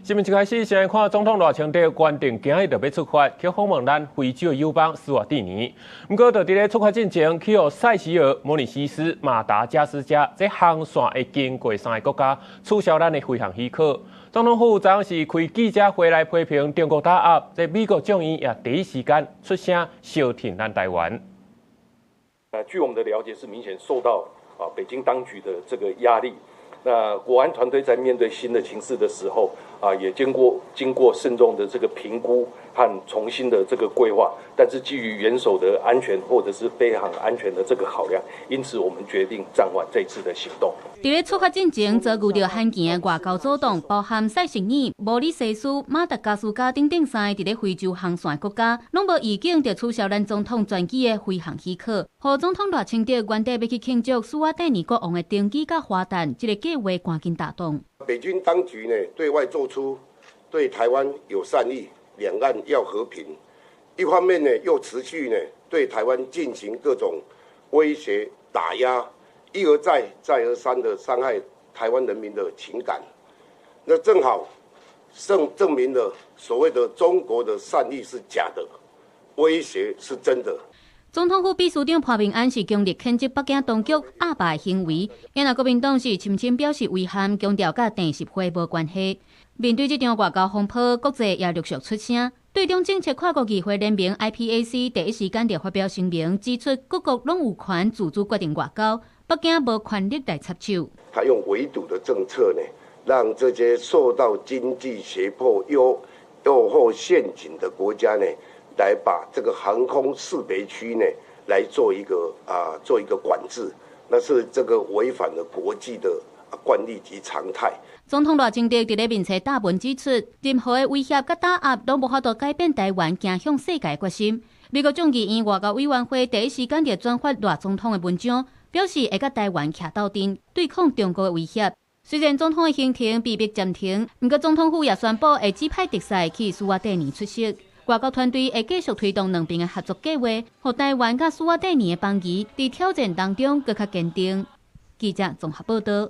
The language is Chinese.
新闻一开始，先来看总统赖清德原定今日就要出发去访问咱非洲的友邦斯瓦蒂尼。不过，就伫咧出发之前，去予塞西尔、摩里西斯、马达加斯加这航线会经过3个国家，取消咱的飞行许可。总统府昨是开记者会来批评中国打压，这美国众议也第一时间出声消停咱台湾。据我们的了解，是明显受到北京当局的这个压力。那国安团队在面对新的情势的时候，也经过慎重的这个评估和重新的这个规划，但是基于元首的安全或者是飞航安全的这个考量，因此我们决定暂缓这次的行动。伫咧出发进前，遭遇到罕见的外交阻挡，包含塞舌尔、摩里西斯、马达加斯加等3个伫咧非洲航线国家，拢无预警就取消咱总统专机的飞行许可。和总统赖清德原底要去庆祝斯瓦蒂尼国王的登基甲华诞，这个计划赶紧打动。北京当局呢，对外做出对台湾有善意，两岸要和平；一方面呢，又持续呢对台湾进行各种威胁打压，一而再、再而三的伤害台湾人民的情感。那正好证明了所谓的中国的善意是假的，威胁是真的。总统府秘书长潘明安是强烈谴责北京当局压霸行为，因为国民党是深深表示遗憾，强调甲第10会无关系。面对这场外交风波，国际也陆续出声。对中政策跨国议会联盟 IPAC 第一时间就发表声明，指出各国拢有权自主决定外交，北京无权力来插手。他用围堵的政策呢，让这些受到经济胁迫、诱惑陷阱的国家呢，来把这个航空识别区呢，来做一个管制，那是这个违反了国际的惯例及常态。总统赖清德伫咧面册大文指出，任何的威胁甲打压都无法度改变台湾走向世界决心。美国众议院外交委员会第一时间就转发赖总统的文章，表示会甲台湾徛斗阵，对抗中国的威胁。虽然总统的行程被迫暂停，不过总统府也宣布会指派特使去斯瓦蒂尼出席。外交团队会继续推动两边的合作计划，让台湾甲斯瓦蒂尼的邦谊伫挑战当中更加坚定。记者综合报道。